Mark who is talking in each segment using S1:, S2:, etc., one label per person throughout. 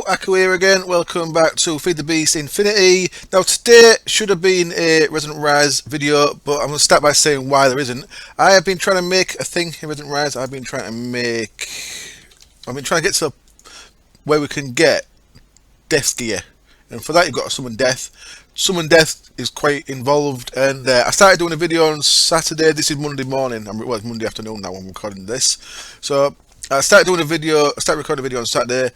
S1: Hello, Aku here again. Welcome back to FTB Infinity. Now today should have been a Resident Rise video, but I'm going to start by saying why there isn't. I have been trying to make a thing in Resident Rise. I've been trying to get to where we can get death gear. And for that you've got to summon death. Summon death is quite involved, and I started doing a video on Saturday. This is Monday morning. Well, it's Monday afternoon now I'm recording this. So I started recording a video on Saturday.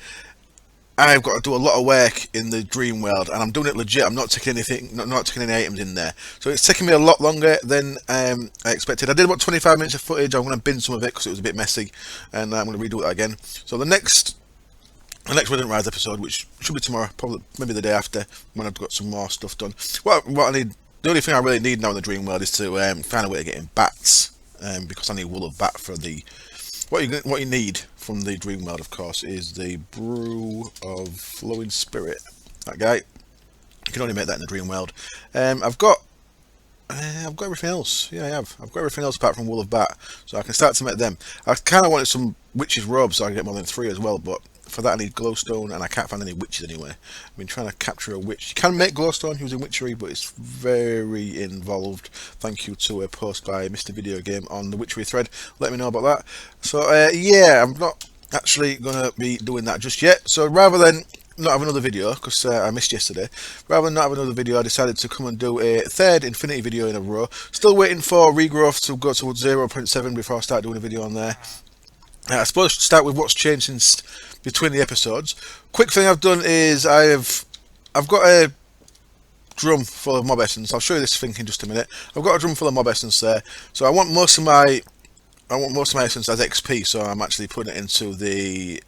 S1: I've got to do a lot of work in the dream world, and I'm doing it legit. I'm not taking anything, not taking any items in there. So it's taking me a lot longer than I expected. I did about 25 minutes of footage. I'm going to bin some of it because it was a bit messy, and I'm going to redo it again. So the next Resident Rise episode, which should be tomorrow, probably maybe the day after, when I've got some more stuff done. What I need, the only thing I really need now in the dream world is to find a way of getting bats, because I need wool of bat for the. What you need from the dream world, of course, is the brew of flowing spirit. That guy, you can only make that in the dream world. I've got everything else. Yeah, I have. I've got everything else apart from wool of bat, so I can start to make them. I kind of wanted some witches' robes so I can get more than 3 as well, but for that I need glowstone, and I can't find any witches anywhere. I've been trying to capture a witch. You can make glowstone using witchery, but it's very involved. Thank you to a post by Mr. Video Game on the witchery thread. Let me know about that. So yeah, I'm not actually going to be doing that just yet. So rather than not have another video, because I missed yesterday, rather than not have another video, I decided to come and do a third Infinity video in a row. Still waiting for regrowth to go to 0.7 before I start doing a video on there. I suppose to start with what's changed since between the episodes. Quick thing I've done is I've got a drum full of mob essence. I'll show you this thing in just a minute. I've got a drum full of mob essence there. So I want most of my essence as XP. So I'm actually putting it into the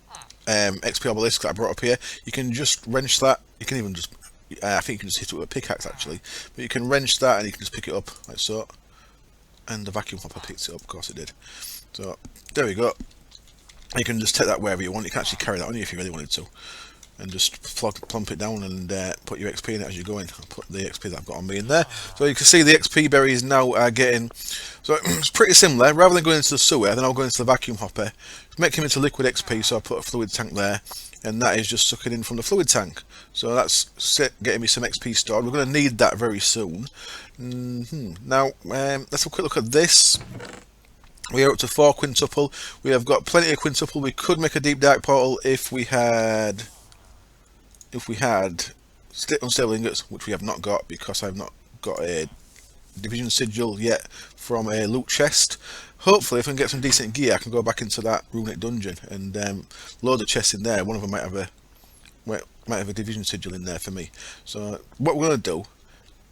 S1: XP obelisk that I brought up here. You can just wrench that. You can even just I think you can just hit it with a pickaxe actually. But you can wrench that and you can just pick it up like so. And the vacuum hopper picked it up. Of course it did. So there we go. You can just take that wherever you want. You can actually carry that on you if you really wanted to, and just plump it down and put your XP in it as you're going. I'll put the XP that I've got on me in there, so you can see the XP berries now are getting. So it's pretty similar. Rather than going into the sewer, then I'll go into the vacuum hopper, make him into liquid XP. So I put a fluid tank there, and that is just sucking in from the fluid tank. So that's getting me some XP stored. We're going to need that very soon. Now let's have a quick look at this. We are up to 4 quintuple. We have got plenty of quintuple. We could make a deep dark portal if we had unstable ingots, which we have not got because I've not got a division sigil yet from a loot chest. Hopefully, if I can get some decent gear, I can go back into that runic dungeon and load the chests in there. One of them might have a division sigil in there for me. So what we're going to do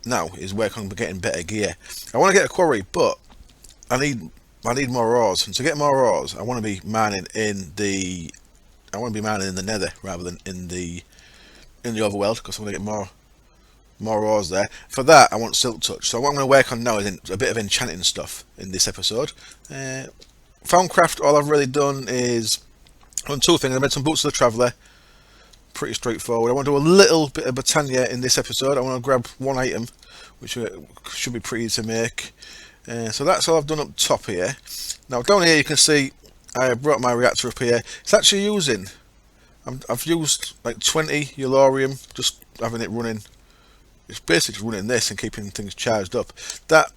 S1: now is work on getting better gear. I want to get a quarry, but I need more ores, and to get more ores, I want to be mining in the Nether rather than in the overworld, because I want to get more ores there. For that, I want silk touch. So what I'm going to work on now is a bit of enchanting stuff in this episode. Foundcraft, all I've really done is on 2 things. I made some boots of the traveller. Pretty straightforward. I want to do a little bit of Britannia in this episode. I want to grab 1 item, which should be pretty easy to make. So that's all I've done up top here. Now down here you can see I brought my reactor up here. It's actually using, I've used like 20 Eulorium, just having it running. It's basically running this and keeping things charged up. That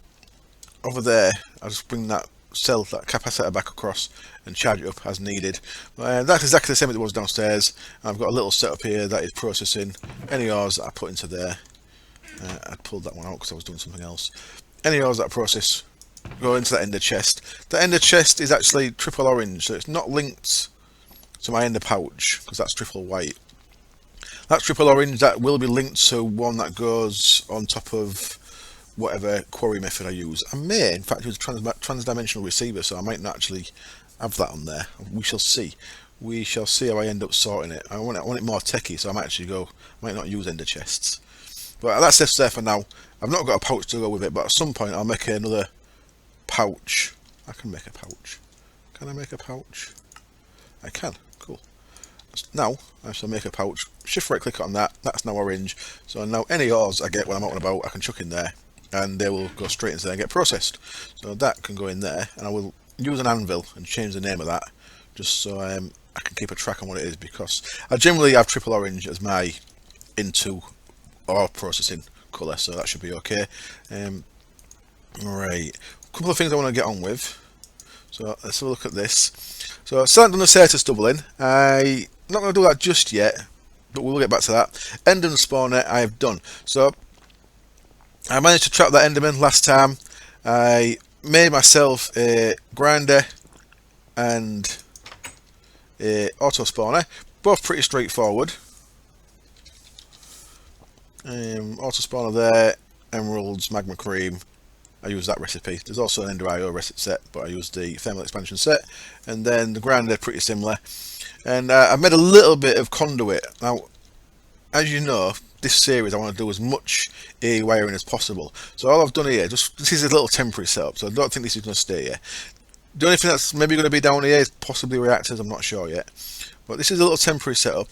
S1: over there, I'll just bring that capacitor back across and charge it up as needed. That's exactly the same as it was downstairs. I've got a little setup here that is processing any ores that I put into there. I pulled that one out because I was doing something else. Any ores that I process go into that ender chest. The ender chest is actually triple orange, so it's not linked to my ender pouch because that's triple white. That's triple orange. That will be linked to one that goes on top of whatever quarry method I use. I may, in fact, use a transdimensional receiver, so I might not actually have that on there. We shall see. We shall see how I end up sorting it. I want it more techie, so I might not use ender chests. But that's just there for now. I've not got a pouch to go with it, but at some point I'll make another pouch. I can make a pouch. Can I make a pouch? I can. Cool. Now I shall make a pouch. Shift right click on that. That's now orange. So now any ores I get when I'm out and about, I can chuck in there, and they will go straight into there and get processed. So that can go in there, and I will use an anvil and change the name of that, just so I I can keep a track on what it is, because I generally have triple orange as my into ore processing colour, so that should be okay. Right, a couple of things I want to get on with. So let's have a look at this. So I've started on the status doubling. I'm not going to do that just yet, but we'll get back to that. Enderman spawner I have done. So I managed to trap that Enderman last time. I made myself a grinder and a auto spawner, both pretty straightforward. Auto spawner there, emeralds, magma cream. I use that recipe. There's also an Ender IO recipe set, but I used the thermal expansion set. And then the grinder, pretty similar. And I've made a little bit of conduit. Now, as you know, this series I want to do as much A wiring as possible. So all I've done here, this is a little temporary setup, so I don't think this is going to stay here. The only thing that's maybe going to be down here is possibly reactors, I'm not sure yet. But this is a little temporary setup.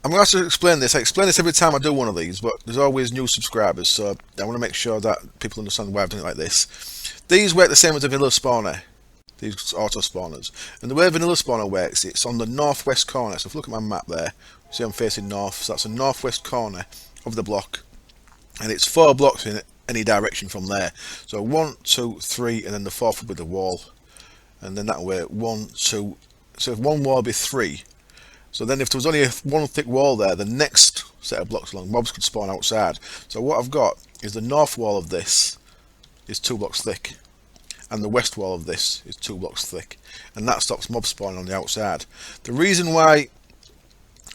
S1: I'm going to have to explain this. I explain this every time I do one of these, but there's always new subscribers, so I want to make sure that people understand why I've done it like this. These work the same as a vanilla spawner, these auto spawners. And the way a vanilla spawner works, it's on the northwest corner. So if you look at my map there, see I'm facing north, so that's the northwest corner of the block. And it's 4 blocks in any direction from there. So 1, 2, 3, and then the 4th will be the wall. And then that way, 1, 2, so if one wall would be 3. So then if there was only one thick wall there, the next set of blocks along, mobs could spawn outside. So what I've got is the north wall of this is 2 blocks thick, and the west wall of this is 2 blocks thick, and that stops mob spawning on the outside. The reason why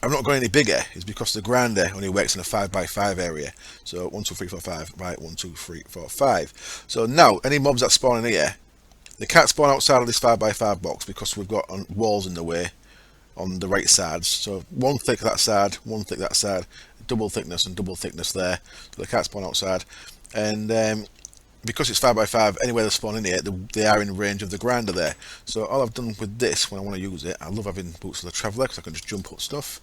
S1: I'm not going any bigger is because the grinder only works in a 5x5 area. So 1, 2, 3, 4, 5, right, 1, 2, 3, 4, 5. So now any mobs that spawn in here, they can't spawn outside of this 5x5 box because we've got walls in the way on the right sides. So 1 thick that side, 1 thick that side, double thickness and double thickness there, so they can't spawn outside. And because it's 5x5, anywhere they spawn in here, they are in range of the grinder there. So all I've done with this, when I want to use it, I love having boots of the traveller because I can just jump up stuff,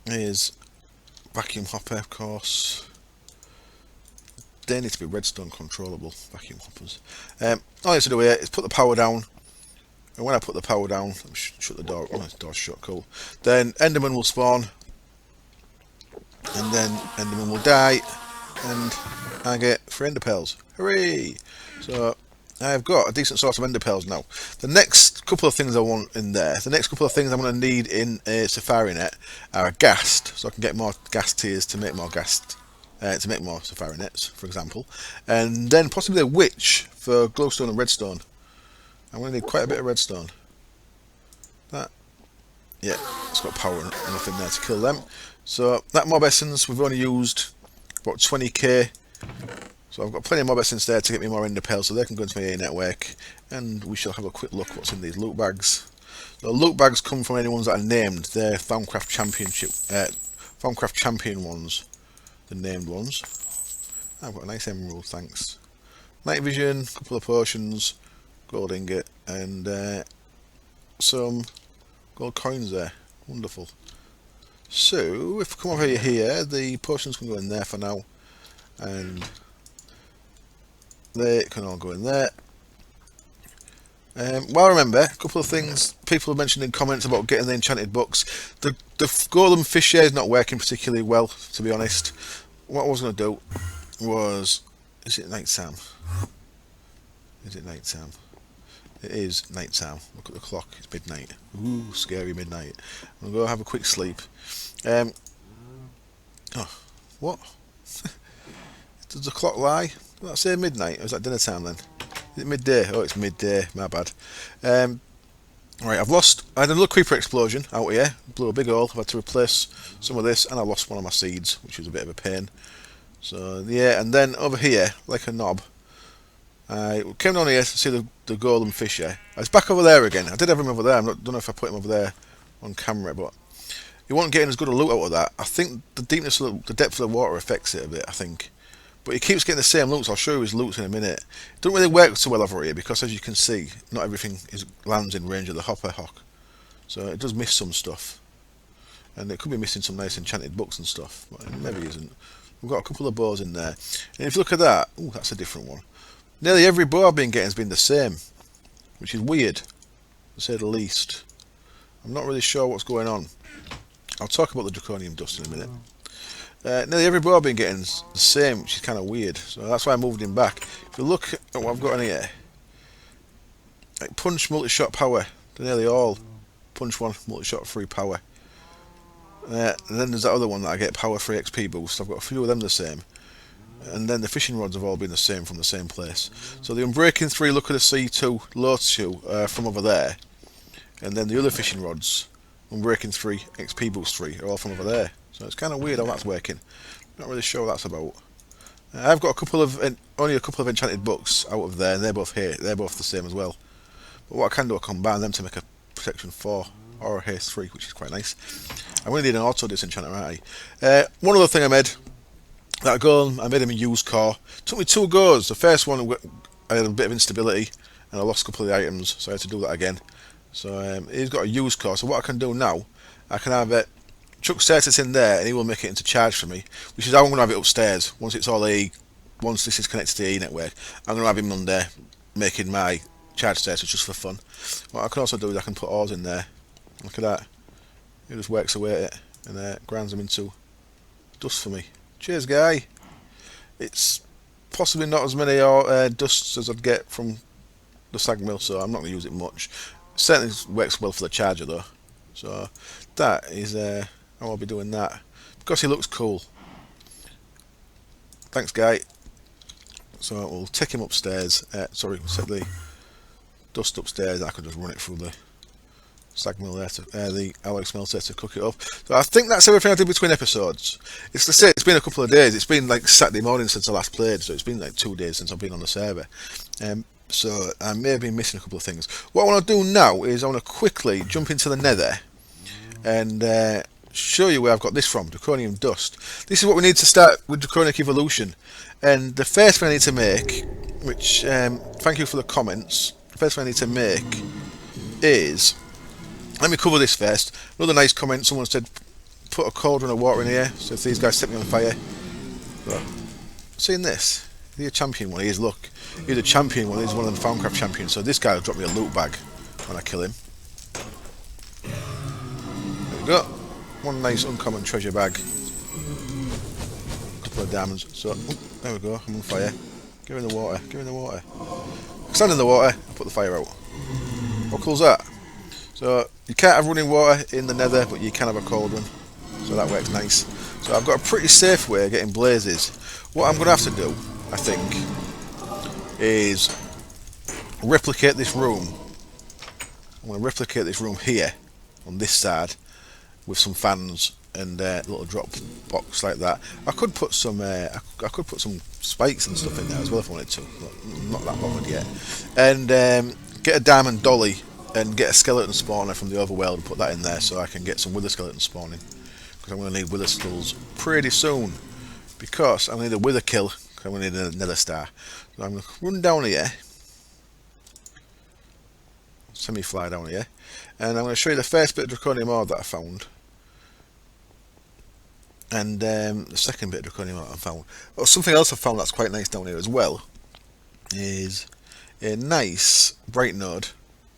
S1: is vacuum hopper, of course. They need to be redstone controllable, vacuum hoppers. All I have to do here is put the power down. And when I put the power down, let me shut the door. Oh, the door's shut, cool. Then Enderman will spawn, and then Enderman will die, and I get 3 Ender Pearls. Hooray! So I've got a decent source of Ender Pearls now. The next couple of things I want in there, the next couple of things I'm going to need in a Safari net are a ghast, so I can get more ghast tiers to make more ghast, to make more Safari nets, for example, and then possibly a witch for glowstone and redstone. I'm going to need quite a bit of redstone. That, yeah, it's got power enough in there to kill them. So that mob essence, we've only used about 20k. So I've got plenty of mob essence there to get me more ender pearls, so they can go into my A network. And we shall have a quick look what's in these loot bags. The loot bags come from any ones that are named. They're Farmcraft Championship, Farmcraft Champion ones, the named ones. I've got a nice emerald, thanks. Night vision, couple of potions, gold ingot, and some gold coins there. Wonderful. So if we come over here, the potions can go in there for now, and they can all go in there. Well, remember a couple of things people have mentioned in comments about getting the enchanted books. The golden fish here is not working particularly well, to be honest. What I was going to do was, is it night time? Is it night time? It is night time. Look at the clock, it's midnight. Ooh, scary midnight. I'm going to go have a quick sleep. Oh, what? Does the clock lie? Did I say midnight? Or is that dinner time then? Is it midday? Oh, it's midday, my bad. Right, I had a little creeper explosion out here. Blew a big hole. I've had to replace some of this, and I lost one of my seeds, which was a bit of a pain. So, yeah, and then over here, like a knob, I came down here to see the golden fish here. I was back over there again. I did have him over there. I don't know if I put him over there on camera, but he wasn't getting as good a loot out of that. I think the deepness of the depth of the water affects it a bit, I think. But he keeps getting the same loots. I'll show you his loots in a minute. It doesn't really work so well over here because, as you can see, not everything lands in range of the hopper hock. So it does miss some stuff. And it could be missing some nice enchanted books and stuff, but it maybe isn't. We've got a couple of bows in there. And if you look at that, ooh, that's a different one. Nearly every bow I've been getting has been the same, which is weird, to say the least. I'm not really sure what's going on. I'll talk about the draconium dust in a minute. Nearly every bow I've been getting is the same, which is kind of weird. So that's why I moved him back. If you look at what I've got in here, like punch, multi-shot, power, they're nearly all punch 1, multi-shot, 3 power. And then there's that other one that I get power 3 XP boost. I've got a few of them the same. And then the fishing rods have all been the same from the same place. So the Unbreaking 3, Look at the Sea 2, Lotus 2 from over there. And then the other fishing rods, Unbreaking 3, XP boost 3, are all from over there. So it's kind of weird how that's working. Not really sure what that's about. I've got only a couple of enchanted books out of there, and they're both here. They're both the same as well. But what I can do, I combine them to make a protection 4 or a haste 3, which is quite nice. I'm going to need an auto disenchanter, aren't I? One other thing I made, that golem, I made him a used core. Took me 2 goes. The first one, I had a bit of instability, and I lost a couple of the items, so I had to do that again. So he's got a used core. So what I can do now, I can have it. Chuck status in there, and he will make it into charge for me, which is how I'm going to have it upstairs. Once once this is connected to the E network, I'm going to have him on there, making my charge status just for fun. What I can also do is I can put ores in there. Look at that. It just works away at it, and grinds them into dust for me. Cheers, guy. It's possibly not as many dusts as I'd get from the sag mill, so I'm not going to use it much. It certainly works well for the charger, though. So that is how I'll be doing that, because he looks cool. Thanks, guy. So we'll take him upstairs. Sorry, set the dust upstairs. I could just run it through the sag mill there, the alloy smelter to cook it up. So I think that's everything I did between episodes. It's to say, it's been a couple of days. It's been like Saturday morning since I last played, so it's been like 2 days since I've been on the server. So I may have been missing a couple of things. What I want to do now is I want to quickly jump into the nether and show you where I've got this from, draconium dust. This is what we need to start with draconic evolution. And the first thing I need to make, which thank you for the comments, the first thing I need to make is, let me cover this first. Another nice comment, someone said put a cauldron of water in here, so if these guys set me on fire. But seeing this, he's a champion one, he is, look, he's a champion one, he's one of the Farmcraft champions, so this guy will drop me a loot bag when I kill him. There we go. One nice uncommon treasure bag. A couple of diamonds. So, there we go, I'm on fire. Give me the water, give me the water. Stand in the water, I'll put the fire out. What cool's that? So, you can't have running water in the nether, but you can have a cauldron. So that works nice. So I've got a pretty safe way of getting blazes. What I'm going to have to do, I think, is replicate this room. I'm going to replicate this room here, on this side, with some fans and a little drop box like that. I could put some spikes and stuff in there as well if I wanted to. I'm not that bothered yet. And get a diamond dolly and get a skeleton spawner from the overworld and put that in there so I can get some wither skeletons spawning. Because I'm going to need wither skulls pretty soon. Because I'm going to need a wither kill. Because I'm going to need a nether star. So I'm going to run down here. Semi-fly down here. And I'm going to show you the first bit of draconium ore that I found. And the second bit of draconium ore that I found. Oh, something else I found that's quite nice down here as well is a nice bright node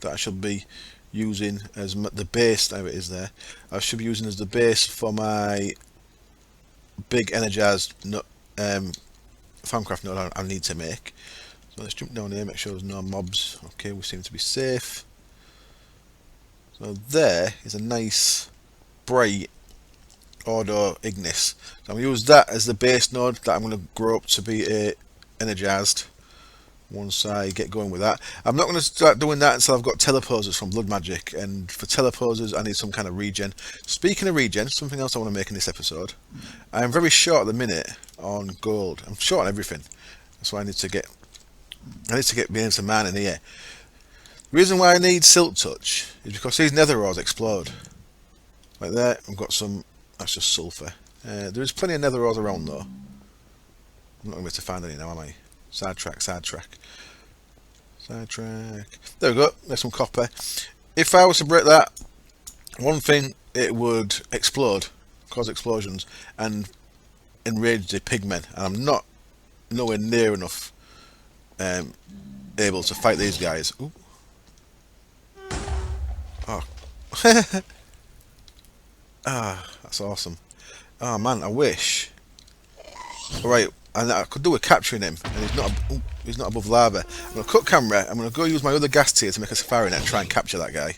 S1: that I should be using as the base. There it is there. I should be using as the base for my big energized Farmcraft node I need to make. So let's jump down here, make sure there's no mobs. Okay, we seem to be safe. So there is a nice bright Ordo Ignis. So I'm going to use that as the base node that I'm going to grow up to be energized once I get going with that. I'm not going to start doing that until I've got teleposers from Blood Magic, and for teleposers I need some kind of regen. Speaking of regen, something else I want to make in this episode. I am very short at the minute on gold. I'm short on everything. That's why I need to get being some man in here. The reason why I need Silk Touch is because these nether ores explode. Like there, I've got some, that's just sulphur. There is plenty of nether ores around though. I'm not going to be able to find any now, am I? Sidetrack. There we go, there's some copper. If I was to break that, one thing, it would explode, cause explosions, and enrage the pigmen. And I'm not nowhere near enough able to fight these guys. Ooh. Ah, that's awesome. Oh man, I wish. Right, and I could do with capturing him, and he's not above lava. I'm gonna cut camera. I'm gonna go use my other gas tier to make a safari net and try and capture that guy.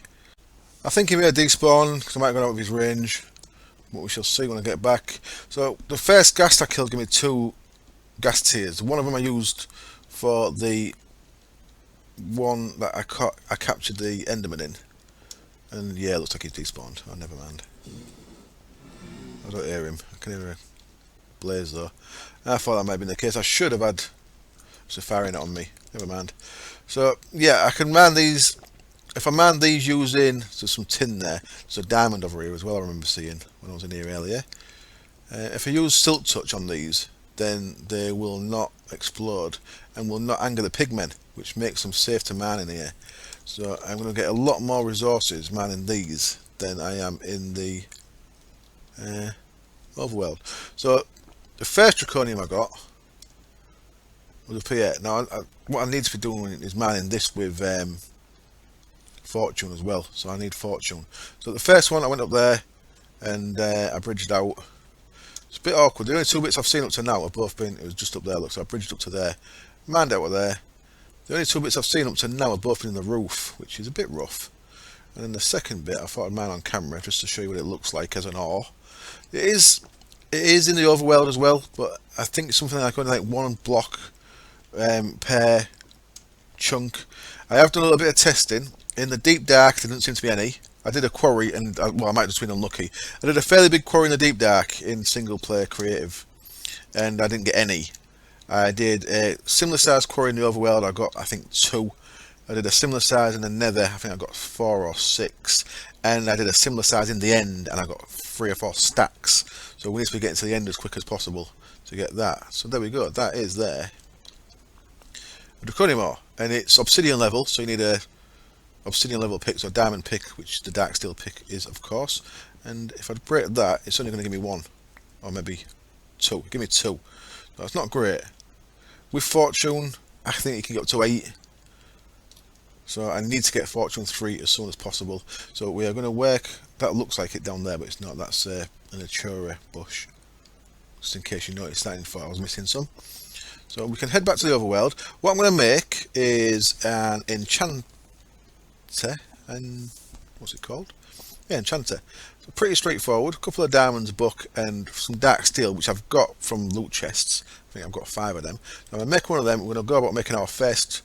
S1: I think he may have despawned because I might have gone out of his range, but we shall see when I get back. So the first ghast I killed gave me 2 gas tiers. One of them I used for the one that I captured the Enderman in, and yeah, it looks like he's despawned. Oh, never mind. I don't hear him. I can hear a blaze though. I thought that might have been the case. I should have had safari net on me. Never mind. So yeah, I can man these. If I man these using some tin there, there's a diamond over here as well. I remember seeing when I was in here earlier. If I use silk touch on these, then they will not explode and will not anger the pigmen, which makes them safe to man in here. So I'm going to get a lot more resources manning these than I am in the overworld. So the first draconium I got was up here. Now what I need to be doing is manning this with fortune as well. So I need fortune. So the first one I went up there and I bridged out. It's a bit awkward. The only 2 bits I've seen up to now have both been, it was just up there, look, so I bridged up to there. Manned out of there. The only 2 bits I've seen up to now have both been in the roof, which is a bit rough. And then the second bit I thought I'd man on camera just to show you what it looks like as an ore. It is in the overworld as well, but I think it's something like only like 1 block per chunk. I have done a little bit of testing. In the deep dark there didn't seem to be any. I did a quarry and well, I might have just been unlucky. I did a fairly big quarry in the deep dark in single player creative and I didn't get any. I did a similar size quarry in the overworld. I got I think 2. I did a similar size in the nether. I think I got 4 or 6, and I did a similar size in the end and I got 3 or 4 stacks. So we need to be getting to the end as quick as possible to get that. So there we go, that is there. A draconium ore, and it's obsidian level, so you need a obsidian level pick, so a diamond pick, which the dark steel pick is of course. And if I break that, it's only going to give me 1 or maybe 2. Give me 2. That's not great. With fortune I think you can get up to 8, so I need to get fortune 3 as soon as possible. So we are going to work, that looks like it down there but it's not, that's an achura bush, just in case you noticed that. In fact I was missing some. So we can head back to the overworld. What I'm going to make is an enchanter, and what's it called? Yeah, enchanter. So pretty straightforward. A couple of diamonds, book, and some dark steel, which I've got from loot chests. I think I've got 5 of them. I'm going to make one of them. We're going to go about making our first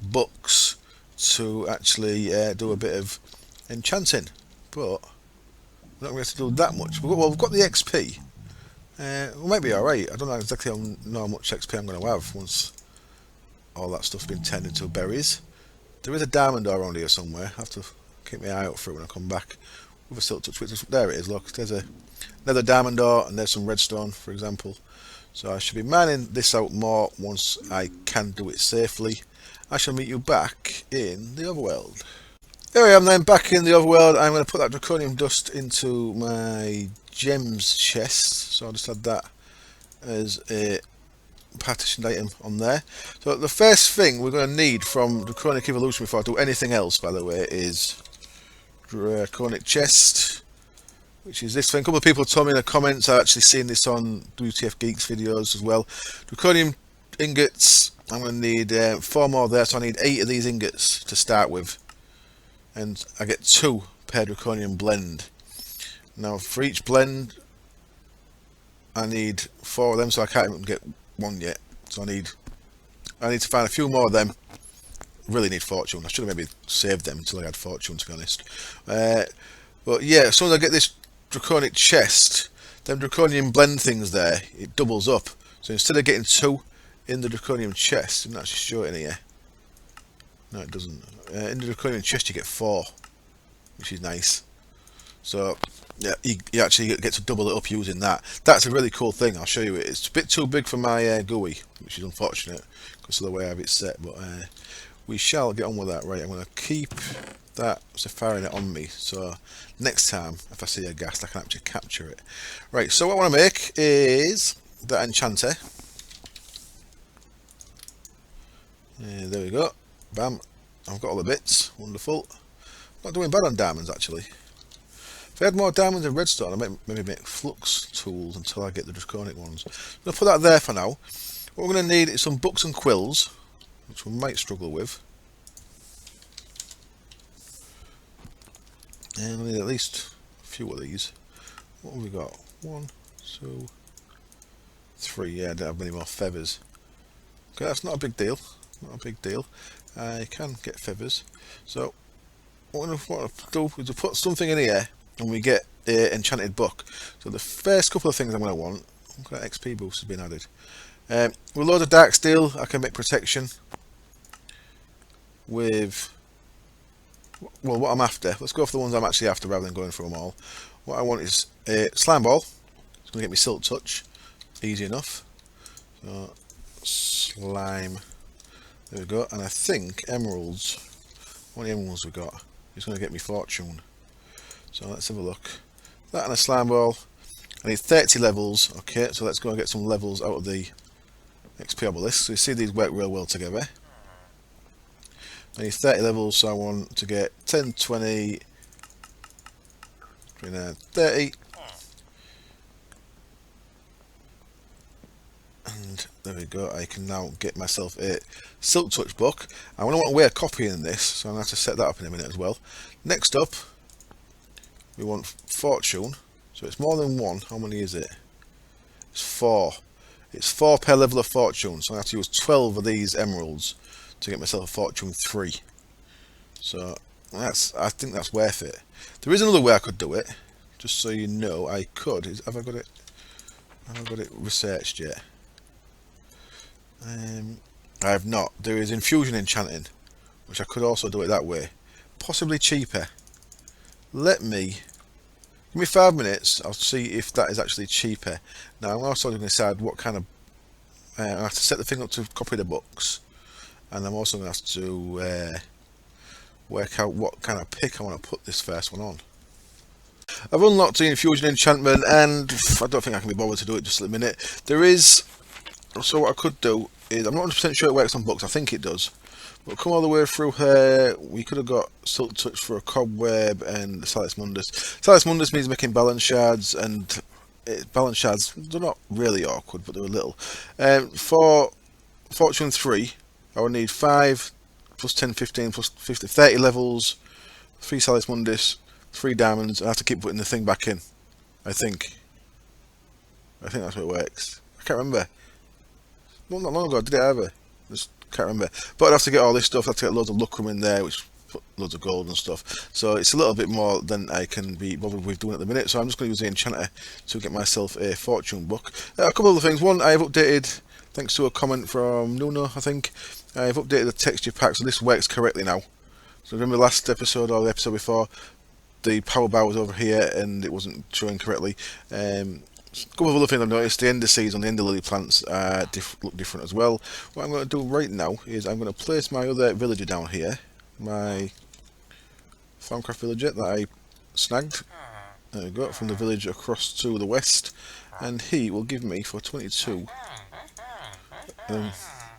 S1: books to actually do a bit of enchanting. But we're not going to do that much. Well, we've got the XP. We might be alright. I don't know exactly how much XP I'm going to have once all that stuff's been turned into berries. There is a diamond ore around here somewhere. I have to keep my eye out for it when I come back. With a silk touch, there it is, look. There's another diamond ore and there's some redstone, for example. So I should be mining this out more once I can do it safely. I shall meet you back in the overworld. Here I am then, back in the overworld. I'm going to put that draconium dust into my gems chest. So I'll just add that as a partitioned item on there. So the first thing we're going to need from Draconic Evolution before I do anything else, by the way, is Draconic Chest, which is this thing. A couple of people told me in the comments. I've actually seen this on WTF Geeks videos as well. Draconium ingots. I'm going to need 4 more there, so I need 8 of these ingots to start with, and I get 2 per draconium blend. Now for each blend I need 4 of them, so I can't even get 1 yet. So I need to find a few more of them. Really need fortune. I should have maybe saved them until I had fortune, to be honest. But yeah, as soon as I get this draconic chest, them draconium blend things there, it doubles up. So instead of getting 2 in the draconium chest, I'm not actually sure it in here. No, it doesn't. In the draconium chest you get 4, which is nice. So yeah, you actually get to double it up using that. That's a really cool thing. I'll show you it. It's a bit too big for my GUI, which is unfortunate because of the way I have it set. But we shall get on with that. Right, I'm going to keep that safari net on me, so next time if I see a ghast I can actually capture it. Right, so what I want to make is that enchanter. There we go. Bam. I've got all the bits. Wonderful. Not doing bad on diamonds actually. If I had more diamonds and redstone, I might maybe make flux tools until I get the draconic ones. I'm going to put that there for now. What we're going to need is some books and quills, which we might struggle with. And we need at least a few of these. What have we got? 1, 2, 3. Yeah, I don't have many more feathers. Okay, that's not a big deal. Not a big deal. I can get feathers. So what I want to do is to put something in here and we get an enchanted book. So the first couple of things I'm going to want, look at that XP boost has been added. With loads of dark steel I can make protection with, well, what I'm after. Let's go for the ones I'm actually after rather than going through them all. What I want is a slime ball. It's going to get me silk touch. Easy enough. So slime. There we go. And I think emeralds. How many emeralds we got? It's going to get me fortune. So let's have a look. That and a slime ball. I need 30 levels. Okay, so let's go and get some levels out of the XP obelisk. So you see these work real well together. I need 30 levels, so I want to get 10, 20, 29, 30. And there we go, I can now get myself a silk touch book. I want to wear a copy in this, so I'm going to have to set that up in a minute as well. Next up, we want fortune. So it's more than one. How many is it? It's 4. It's 4 per level of fortune, so I have to use 12 of these emeralds to get myself a fortune 3. So I think that's worth it. There is another way I could do it, just so you know. I could. Have I got it? Have I got it researched yet? I have not. There is infusion enchanting, which I could also do it that way. Possibly cheaper. Give me 5 minutes. I'll see if that is actually cheaper. Now I'm also going to decide what kind of. I have to set the thing up to copy the books, and I'm also going to have to work out what kind of pick I want to put this first one on. I've unlocked the infusion enchantment, and I don't think I can be bothered to do it just at the minute. There is. So what I could do is, I'm not 100% sure it works on books. I think it does. But come all the way through here, we could have got Silk Touch for a cobweb and Salis Mundus. Salis Mundus means making balance shards, and balance shards, they're not really awkward, but they're a little. For Fortune 3, I would need 5 plus 10, 15 plus 50, 30 levels, 3 Salis Mundus, 3 diamonds, and I have to keep putting the thing back in. I think that's how it works. I can't remember. Not long ago, did it ever? Just can't remember. But I'd have to get all this stuff. I'd have to get loads of lucrum in there, which put loads of gold and stuff. So it's a little bit more than I can be bothered with doing at the minute. So I'm just going to use the enchanter to get myself a fortune book. A couple of other things. One, I've updated, thanks to a comment from Nuno, I think. I've updated the texture pack, so this works correctly now. So remember last episode or the episode before, the power bar was over here and it wasn't showing correctly. A couple of other things I've noticed, the ender seeds on the ender lily plants look different as well. What I'm going to do right now is I'm going to place my other villager down here, my Farmcraft villager that I snagged. There we go, from the village across to the west, and he will give me for 22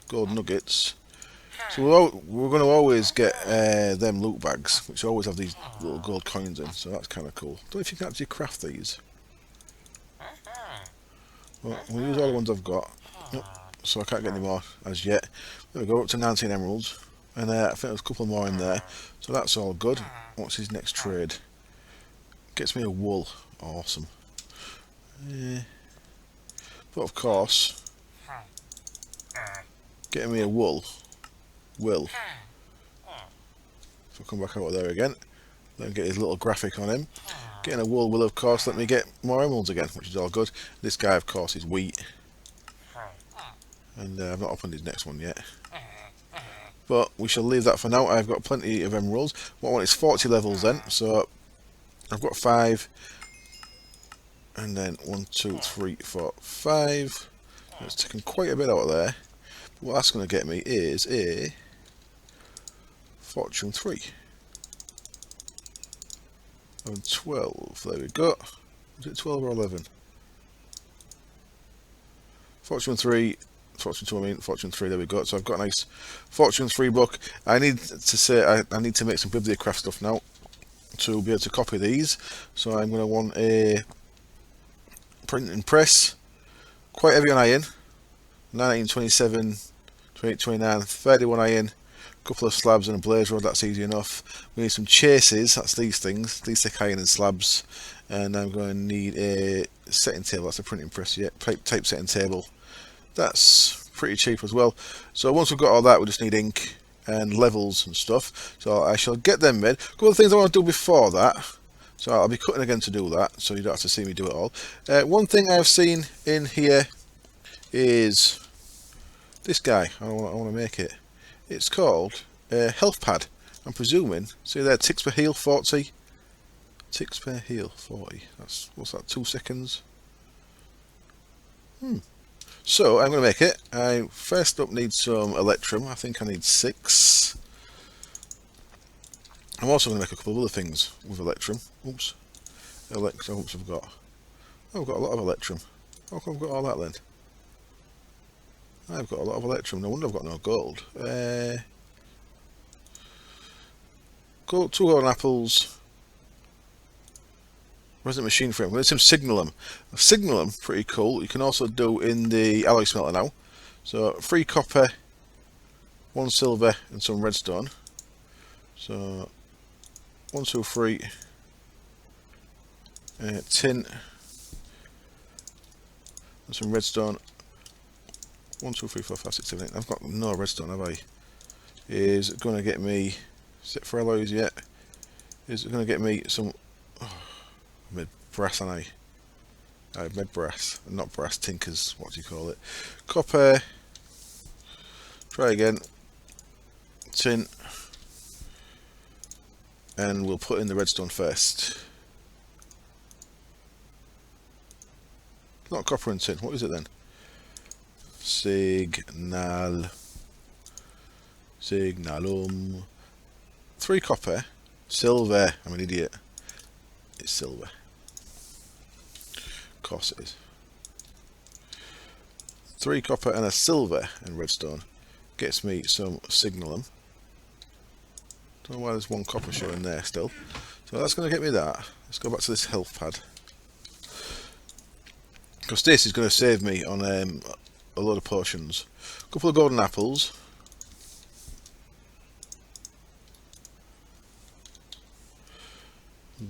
S1: gold nuggets. So we're going to always get them loot bags, which always have these little gold coins in, so that's kind of cool. Don't know if you can actually craft these. Well, we'll use all the ones I've got. Yep. So I can't get any more as yet. There we go, up to 19 emeralds. And I think there's a couple more in there. So that's all good. What's his next trade? Gets me a wool. Awesome. But of course, getting me a wool will. If I come back out there again, then get his little graphic on him. Getting a wool will, of course, let me get more emeralds again, which is all good. This guy, of course, is wheat. And I've not opened his next one yet. But we shall leave that for now. I've got plenty of emeralds. What I want is 40 levels then. So I've got 5. And then 1, 2, 3, 4, 5. It's taken quite a bit out of there. But what that's going to get me is a Fortune 3. And 12, there we go. Is it 12 or 11? Fortune 3, Fortune 2, I mean, Fortune 3, there we go. So I've got a nice Fortune 3 book. I need to say, I need to make some bibliocraft stuff now. to be able to copy these. So I'm going to want a printing press, quite heavy on iron, 1927, 2829, 31 iron, a couple of slabs and a blaze rod, that's easy enough. We need some chases, that's these things, these thick iron and slabs, and I'm going to need a setting table, that's a printing press, yeah, type setting table. That's pretty cheap as well. So once we've got all that, we just need ink and levels and stuff. So I shall get them made. A couple of things I want to do before that. So I'll be cutting again to do that, so you don't have to see me do it all. One thing I've seen in here is this guy. I want to make it. It's called a health pad. I'm presuming. See there, ticks per heal 40. Ticks per heal 40. That's, what's that? 2 seconds. So I'm going to make it. I first up need some electrum. I think I need 6. I'm also going to make a couple of other things with electrum. Oops. Oops, I've got a lot of electrum. How come I've got all that then? I've got a lot of electrum. No wonder I've got no gold. 2 golden apples. Resident machine frame. Let's some signalum. Signalum, pretty cool. You can also do in the alloy smelter now. So 3 copper, 1 silver, and some redstone. So 1, 2, 3. Tin and some redstone. 1, 2, 3, 4, 5, 6, 7, 8. I've got no redstone, have I? Is it going to get me? Is it for alloys yet? Is it going to get me some? Oh, mid brass, and I mid brass, not brass tinkers. What do you call it? Copper. Try again. Tin. And we'll put in the redstone first. Not copper and tin. What is it then? Signalum. 3 copper. Silver. I'm an idiot. It's silver. Of course it is. 3 copper and a silver and redstone gets me some signalum. Don't know why there's 1 copper showing there still. So that's going to get me that. Let's go back to this health pad. Because this is going to save me on a load of potions. A couple of golden apples.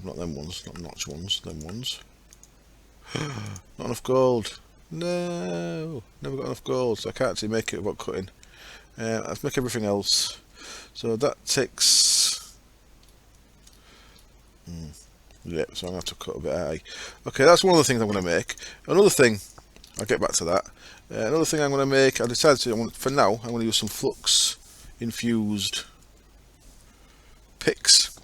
S1: Not them ones, not notch ones, them ones. Not enough gold. No, never got enough gold, so I can't actually make it without cutting. Let's make everything else. So that takes. Yeah, so I'm going to have to cut a bit out. Okay, that's one of the things I'm going to make. Another thing, I'll get back to that. Another thing I'm going to make, I decided to, for now, I'm going to use some flux infused picks.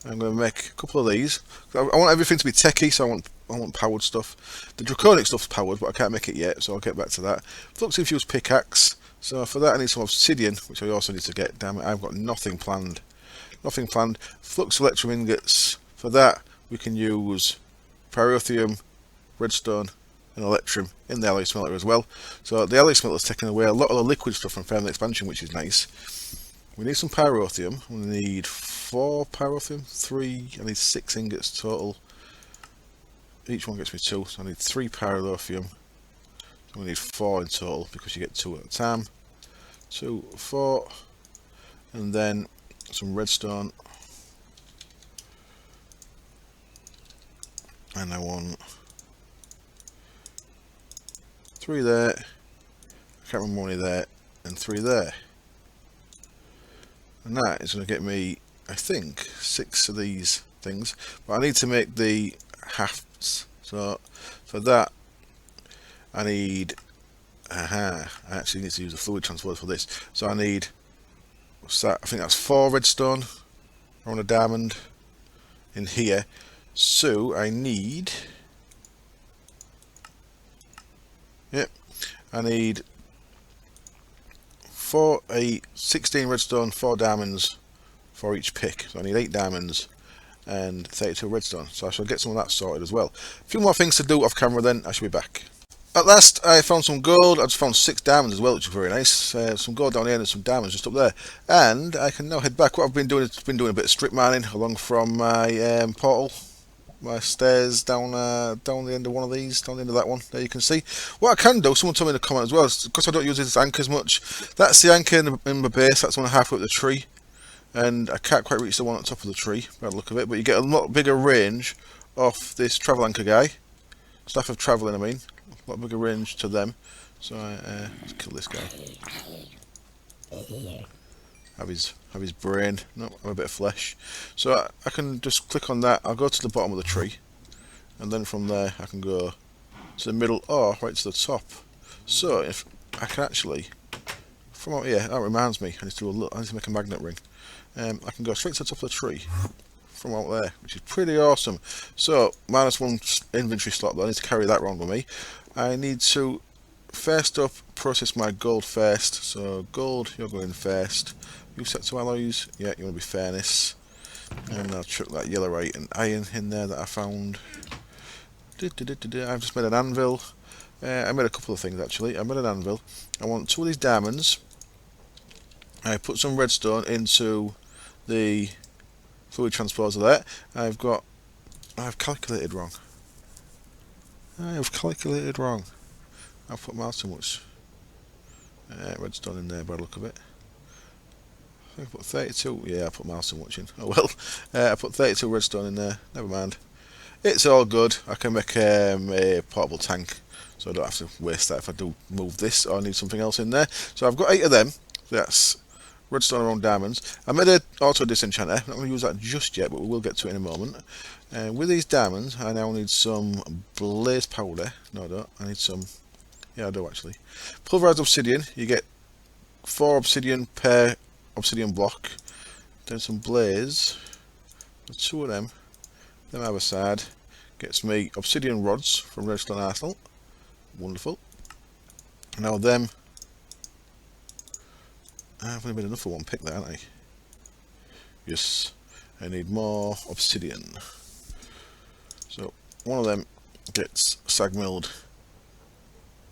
S1: I'm going to make a couple of these. I want everything to be techie, so I want powered stuff. The draconic stuff's powered, but I can't make it yet, so I'll get back to that. Flux infused pickaxe. So for that I need some obsidian, which I also need to get. Damn it, I've got nothing planned. Nothing planned. Flux electrum ingots. For that we can use pyrotheum, redstone and electrum in the alloy smelter as well. So the alloy smelter is taking away a lot of the liquid stuff from Family Expansion, which is nice. We need some pyrotheum. We need 4 pyrotheum, 3, I need 6 ingots total. Each one gets me 2, so I need 3 pyrotheum. So we need 4 in total because you get 2 at a time. 2, 4, and then some redstone. And I want 3 there. I can't remember how many there, and 3 there. And that is going to get me, I think, 6 of these things. But I need to make the hafts. So for that, I need. I actually need to use a fluid transporter for this. So I need. What's that? I think that's 4 redstone on a diamond in here. So I need. Yep. I need 16 redstone, 4 diamonds for each pick. So I need 8 diamonds and 32 redstone. So I shall get some of that sorted as well. A few more things to do off camera then. I shall be back. At last, I found some gold. I just found 6 diamonds as well, which is very nice. Some gold down here and some diamonds just up there. And I can now head back. What I've been doing is been doing a bit of strip mining along from my portal, my stairs down the end of one of these, down the end of that one. There you can see. What I can do, someone told me in the comment as well, because I don't use this anchor as much. That's the anchor in my base. That's one halfway up the tree, and I can't quite reach the one at the top of the tree by the look of it. But you get a lot bigger range off this travel anchor guy. Staff of travelling, I mean. A lot bigger range to them. So let's kill this guy. Have his brain. No, have a bit of flesh. So I can just click on that. I'll go to the bottom of the tree, and then from there I can go to the middle or right to the top. So if I can actually, from out here, that reminds me, I need to make a magnet ring. I can go straight to the top of the tree from out there, which is pretty awesome. So -1 inventory slot though. I need to carry that around with me. I need to first up process my gold first. So gold, you're going first. You set to alloys, yeah, you want to be fairness. And I'll chuck that yellowite and iron in there that I found. I've just made an anvil. I made a couple of things actually. I made an anvil. I want 2 of these diamonds. I put some redstone into the fluid transposer there. I've calculated wrong. I've put miles too much redstone in there by the look of it. I think I put 32. Yeah, I put miles too much in. Oh well. I put 32 redstone in there. Never mind. It's all good. I can make a portable tank, so I don't have to waste that if I do move this or I need something else in there. So I've got 8 of them. That's redstone around diamonds. I made an auto disenchanter. I'm not going to use that just yet, but we will get to it in a moment. With these diamonds, I now need some blaze powder. No, I don't. I need some. Yeah, I do actually. Pulverized obsidian. You get 4 obsidian per obsidian block. Then some blaze. 2 of them. Then either side. Gets me obsidian rods from Redstone Arsenal. Wonderful. Now them. I've only made enough for 1 pick there, haven't I? Yes. I need more obsidian. So one of them gets sag milled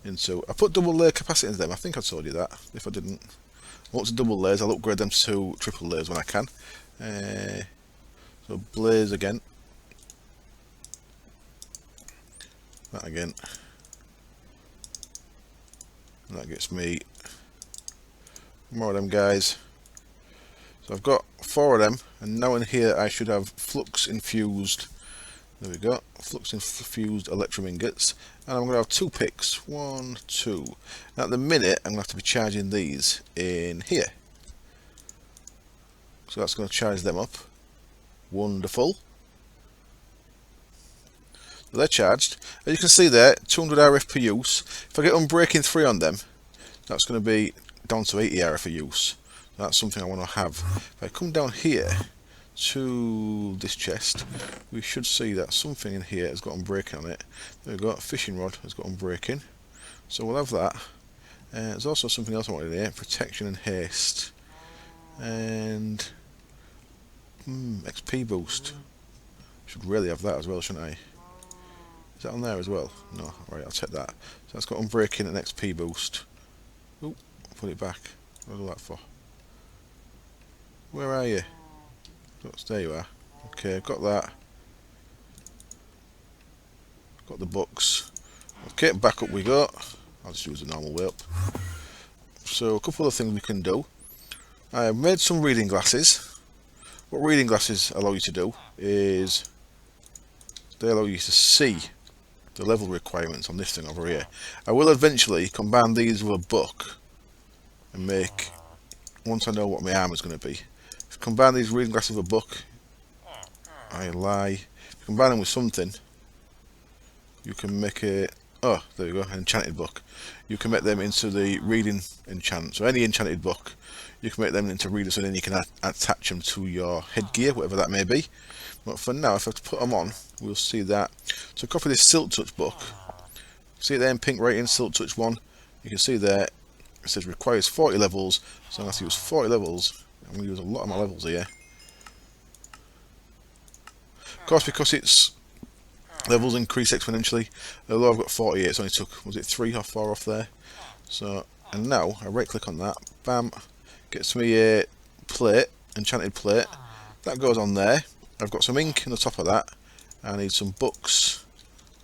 S1: into. I put double layer capacity into them. I think I told you that. If I didn't, once double layers, I'll upgrade them to triple layers when I can. So blaze again. That again. And that gets me more of them guys. So I've got 4 of them, and now in here I should have flux infused. There we go, flux infused electrum ingots, and I'm going to have 2 picks. 1, 2. Now at the minute I'm going to have to be charging these in here. So that's going to charge them up. Wonderful. So they're charged. As you can see there, 200 RF per use. If I get unbreaking 3 on them, that's going to be down to 80 RF per use. That's something I want to have. If I come down here to this chest, we should see that something in here has got unbreaking on it. There we go, a fishing rod has got unbreaking. So we'll have that. There's also something else I wanted here, protection and haste. And XP boost. Should really have that as well, shouldn't I? Is that on there as well? No, right, I'll check that. So that's got unbreaking and XP boost. Ooh, put it back. What do I do that for? Where are you? There you are. Okay, I've got that. Got the books. Okay, back up we go. I'll just use the normal way up. So a couple of things we can do. I have made some reading glasses. What reading glasses allow you to do is they allow you to see the level requirements on this thing over here. I will eventually combine these with a book and make, once I know what my armor is going to be. If you combine these reading glasses with a book, I lie. If you combine them with something, you can make a, oh, there we go, an enchanted book. You can make them into the reading enchant. So any enchanted book, you can make them into readers, and then you can attach them to your headgear, whatever that may be. But for now, if I have to put them on, we'll see that. So copy this Silk Touch book. See it there in pink writing, Silk Touch 1. You can see there, it says requires 40 levels. So I'm going to use 40 levels. I'm going to use a lot of my levels here. Of course, because it's Levels increase exponentially. Although I've got 48, it's only took, was it 3 or 4 off there? So, and now I right click on that, bam, gets me a plate, enchanted plate. That goes on there. I've got some ink on the top of that. I need some books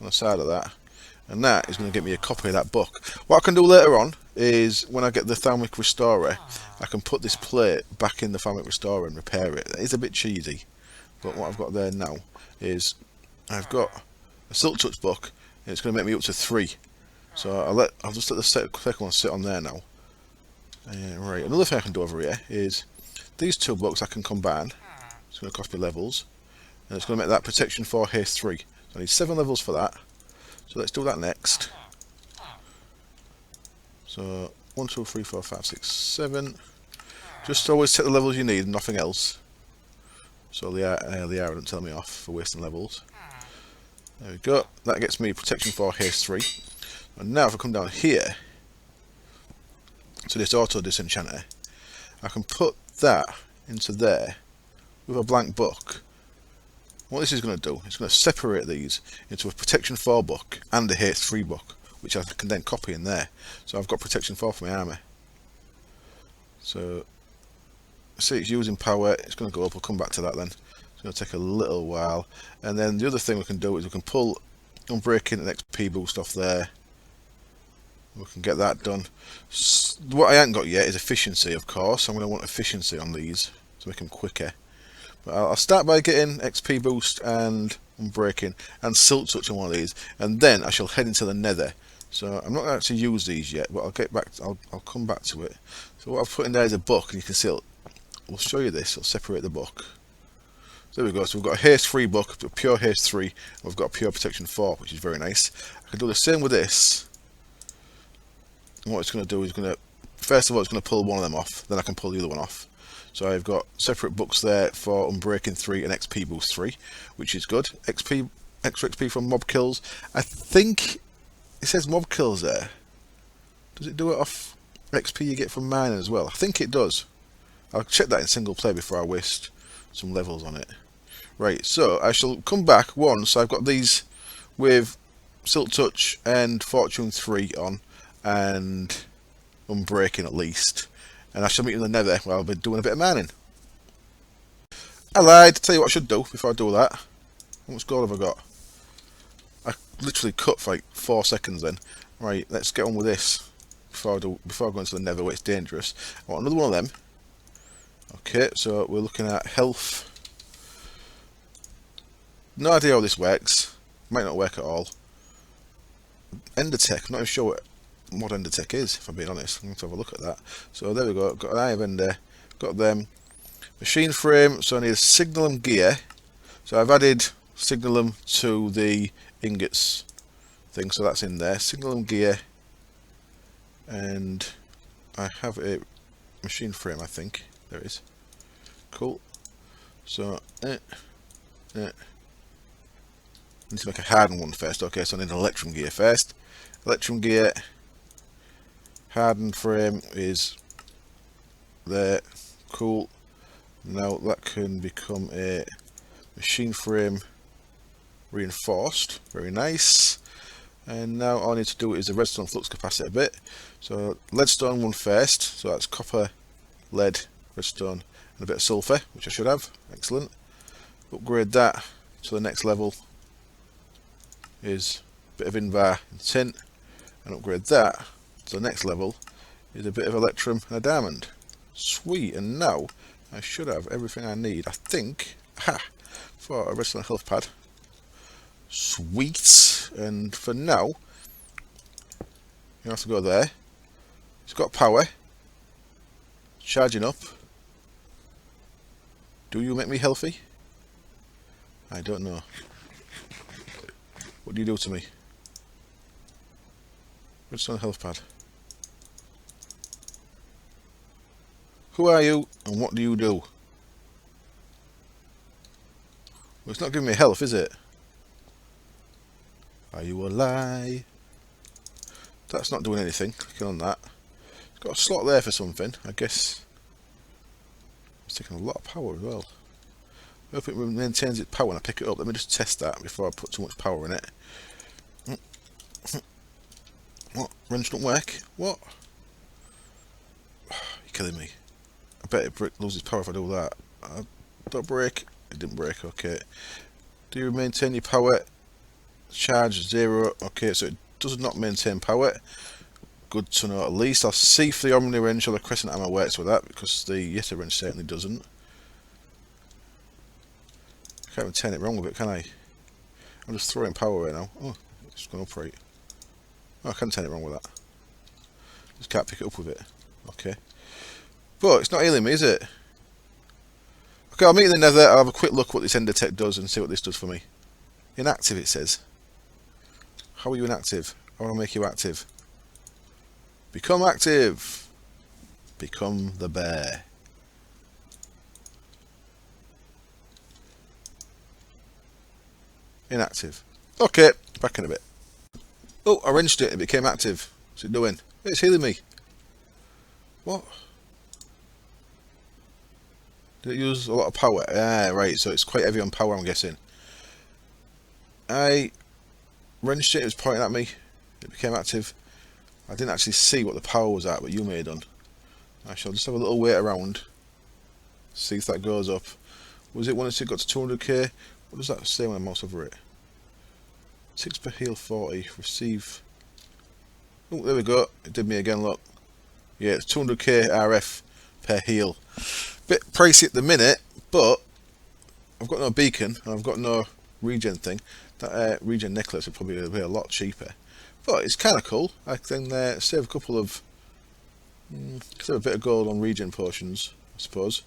S1: on the side of that. And that is going to get me a copy of that book. What I can do later on is when I get the Thermic Restorer, I can put this plate back in the Thermic Restorer and repair it. It's a bit cheesy, but what I've got there now is I've got a Silk Touch book, and it's going to make me up to 3. So I'll just let the second one sit on there now. Right, another thing I can do over here is these 2 books I can combine. It's going to cost me levels, and it's going to make that protection 4 haste 3. So I need 7 levels for that. So let's do that next. So 1, 2, 3, 4, 5, 6, 7. Just always take the levels you need, nothing else. So the arrow doesn't tell me off for wasting levels. There we go. That gets me protection 4 haste 3. And now if I come down here to this auto disenchanter, I can put that into there with a blank book. What this is going to do, it's going to separate these into a protection 4 book and a haste 3 book, which I can then copy in there. So I've got protection 4 for my army. So see, it's using power. It's going to go up. I'll come back to that then. It's going to take a little while. And then the other thing we can do is we can pull Unbreaking and XP boost off there. We can get that done. What I haven't got yet is efficiency, of course. I'm going to want efficiency on these to make them quicker. But I'll start by getting XP boost and Unbreaking and Silk Touch on one of these, and then I shall head into the Nether. So I'm not going to actually use these yet, but I'll get back. I'll come back to it. So what I've put in there is a book, and you can see we'll show you this. I'll separate the book. So there we go. So we've got a haste 3 book, a pure haste 3, and we've got a pure protection 4, which is very nice. I can do the same with this. And what it's going to do is first of all, it's going to pull one of them off. Then I can pull the other one off. So I've got separate books there for Unbreaking 3 and XP Boost 3, which is good. Extra XP from mob kills. I think it says mob kills there. Does it do it off XP you get from mine as well? I think it does. I'll check that in single player before I waste some levels on it. Right, so I shall come back once I've got these with Silk Touch and Fortune 3 on, and Unbreaking at least. And I shall meet you in the Nether where I'll be doing a bit of mining. I lied. Tell you what I should do before I do that. How much gold have I got? I literally cut for like 4 seconds then. Right, let's get on with this before I go into the Nether where it's dangerous. I want another one of them. Okay, so we're looking at health. No idea how this works. Might not work at all. Endertech. I'm not even sure what Endertech is, if I'm being honest. I'm going to have a look at that. So there we go. Got an eye of Ender. Got them. Machine frame. So I need a signalum gear. So I've added signalum to the ingots thing. So that's in there. Signalum gear. And I have a machine frame, I think. There it is. Cool. So, I need to make a hardened one first. Okay, so I need an electrum gear first. Electrum gear. Hardened frame is there. Cool. Now that can become a machine frame reinforced. Very nice. And now all I need to do is the redstone flux capacitor bit. So leadstone one first. So that's copper, lead, redstone, and a bit of sulfur, which I should have. Excellent. Upgrade that to the next level is a bit of invar and tin, and upgrade that to the next level is a bit of electrum and a diamond. Sweet. And now I should have everything I need, I think, for a redstone health pad. Sweet. And for now, you have to go there. It's got power. Charging up. Do you make me healthy? I don't know. What do you do to me? Redstone health pad. Who are you and what do you do? Well, it's not giving me health, is it? Are you a lie? That's not doing anything. Clicking on that. It's got a slot there for something. I guess it's taking a lot of power as well. I hope it maintains its power when I pick it up. Let me just test that before I put too much power in it. What? Wrench don't work? What? You're killing me. I bet it loses power if I do that. Don't break. It didn't break, okay. Do you maintain your power? Charge 0. Okay, so it does not maintain power. Good to know at least. I'll see if the Omni wrench or the crescent hammer works with that, because the Yeti wrench certainly doesn't. I can't even turn it wrong with it, can I? I'm just throwing power right now. Oh, it's gone up right. Oh, I can't turn it wrong with that. Just can't pick it up with it. Okay. But it's not healing me, is it? Okay, I'll meet in the nether. I'll have a quick look what this ender tech does and see what this does for me. Inactive, it says. How are you inactive? I want to make you active. Become active. Become the bear. Inactive. Okay, back in a bit. Oh, I wrenched it. It became active. What's it doing? It's healing me. What? Did it use a lot of power? Ah, right. So it's quite heavy on power, I'm guessing. I wrenched it. It was pointing at me. It became active. I didn't actually see what the power was at, but you may have done. I shall just have a little wait around. See if that goes up. Was it when it got to 200k? What does that say when I mouse over it? 6 per heal 40. Receive. Oh, there we go. It did me again, look. Yeah, it's 200k RF per heal. Bit pricey at the minute, but I've got no beacon and I've got no regen thing. That regen necklace would probably be a lot cheaper. But it's kind of cool. I can save a couple of... save a bit of gold on regen potions, I suppose.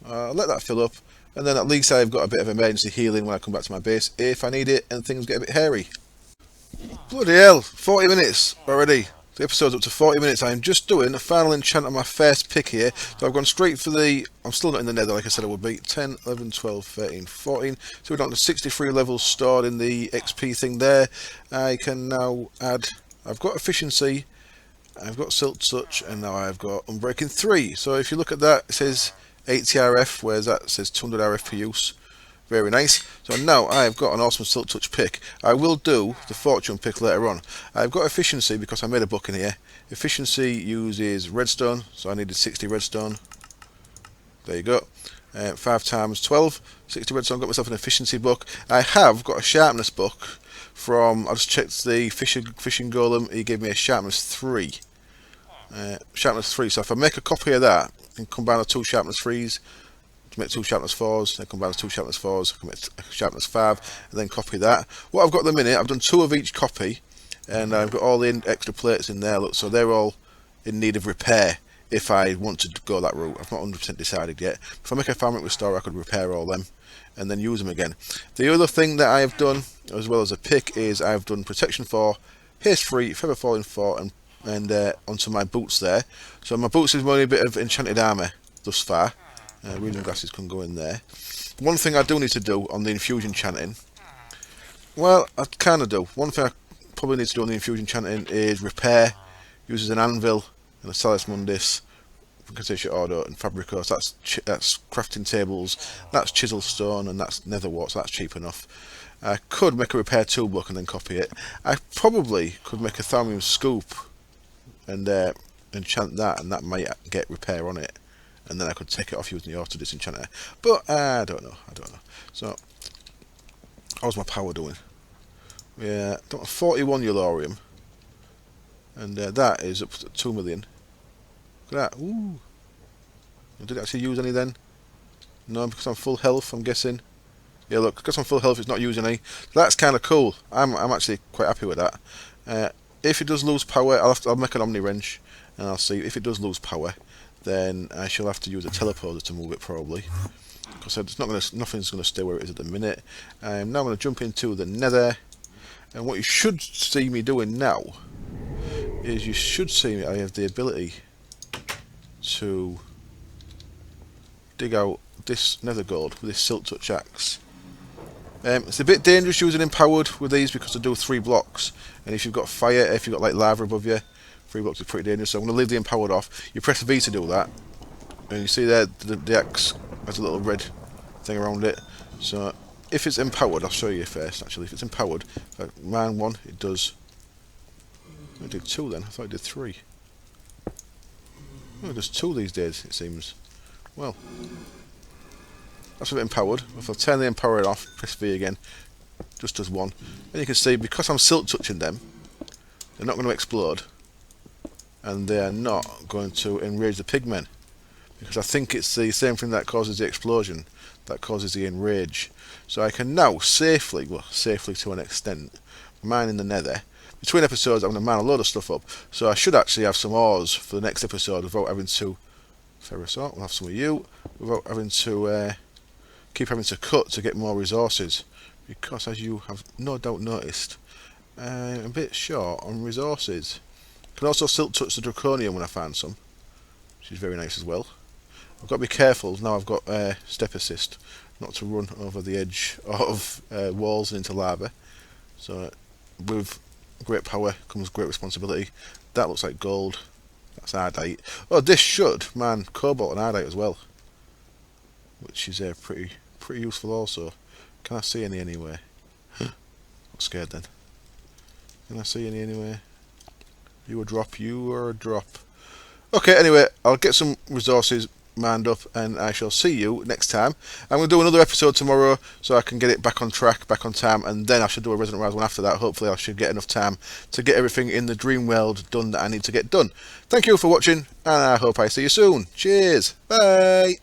S1: I'll let that fill up. And then at least I've got a bit of emergency healing when I come back to my base if I need it and things get a bit hairy. Bloody hell, 40 minutes already. The episode's up to 40 minutes. I'm just doing a final enchant on my first pick here. So I've gone straight for the... I'm still not in the nether like I said I would be. 10, 11, 12, 13, 14. So we're down to 63 levels stored in the XP thing there. I can now add... I've got efficiency, I've got silk touch, and now I've got unbreaking 3. So if you look at that, it says 80 RF, whereas that says 200 RF per use. Very nice. So now I've got an awesome silk touch pick. I will do the fortune pick later on. I've got efficiency because I made a book in here. Efficiency uses redstone, so I needed 60 redstone. There you go. 5 times 12, 60 redstone. Got myself an efficiency book. I have got a sharpness book from... I just checked the fishing golem. He gave me a sharpness 3. Sharpness 3. So if I make a copy of that and combine the 2 sharpness 3s, to make 2 sharpness 4s, then combine the 2 sharpness 4s, I can make a sharpness 5, and then copy that. What I've got at the minute, I've done 2 of each copy, and I've got all the extra plates in there, look, so they're all in need of repair if I want to go that route. I've not 100% decided yet. If I make a farming restore, I could repair all them and then use them again. The other thing that I have done, as well as a pick, is I've done protection 4, haste 3, feather falling 4, and onto my boots there. So my boots is only a bit of enchanted armour thus far. Reading glasses can go in there. One thing I do need to do on the infusion chanting, well, I kind of do. One thing I probably need to do on the infusion chanting is repair. Uses an anvil and a Salis Mundis, Concassation Ordo and Fabricos. That's crafting tables, that's chisel stone, and that's nether wart, so that's cheap enough. I could make a repair tool book and then copy it. I probably could make a thaumium scoop and enchant that, and that might get repair on it. And then I could take it off using the auto disenchanter. But I don't know. So, how's my power doing? Yeah, 41 Eulorium. And that is up to 2 million. Look at that. Ooh. Did it actually use any then? No, because I'm full health, I'm guessing. Yeah, look, because I'm full health, it's not using any. That's kind of cool. I'm actually quite happy with that. If it does lose power, I'll make an Omni wrench, and I'll see if it does lose power. Then I shall have to use a teleporter to move it probably, because it's not nothing's going to stay where it is at the minute. I'm now going to jump into the nether, and what you should see me doing now is you should see me. I have the ability to dig out this nether gold with this silk touch axe. It's a bit dangerous using empowered with these because they do 3 blocks, and if you've got fire, if you've got like lava above you, 3 blocks is pretty dangerous, so I'm going to leave the empowered off. You press V to do that, and you see there the axe has a little red thing around it. So if it's empowered, I'll show you first. Actually, if it's empowered, mine one, it does. I did 2 then. I thought I did 3. Oh, it does 2 these days, it seems. Well, that's a bit empowered. If I turn the empower off, press V again, just does 1. And you can see, because I'm silk touching them, they're not going to explode, and they are not going to enrage the pigmen, because I think it's the same thing that causes the explosion that causes the enrage. So I can now safely, well, safely to an extent, mine in the nether. Between episodes I'm going to mine a load of stuff up, so I should actually have some ores for the next episode without having to ferrous ore, we'll have some of you, without having to keep having to cut to get more resources, because as you have no doubt noticed, I'm a bit short on resources. Can also silk touch the draconium when I find some, which is very nice as well. I've got to be careful now. I've got step assist, not to run over the edge of walls and into lava. So with great power comes great responsibility. That looks like gold. That's ardite. Oh, this should man cobalt and ardite as well, which is pretty useful also. Can I see any anywhere? I'm scared then. Can I see any anywhere? You a drop, you are a drop. Okay, anyway, I'll get some resources mined up and I shall see you next time. I'm going to do another episode tomorrow so I can get it back on track, back on time, and then I should do a Resident Rise one after that. Hopefully I should get enough time to get everything in the dream world done that I need to get done. Thank you for watching, and I hope I see you soon. Cheers, bye.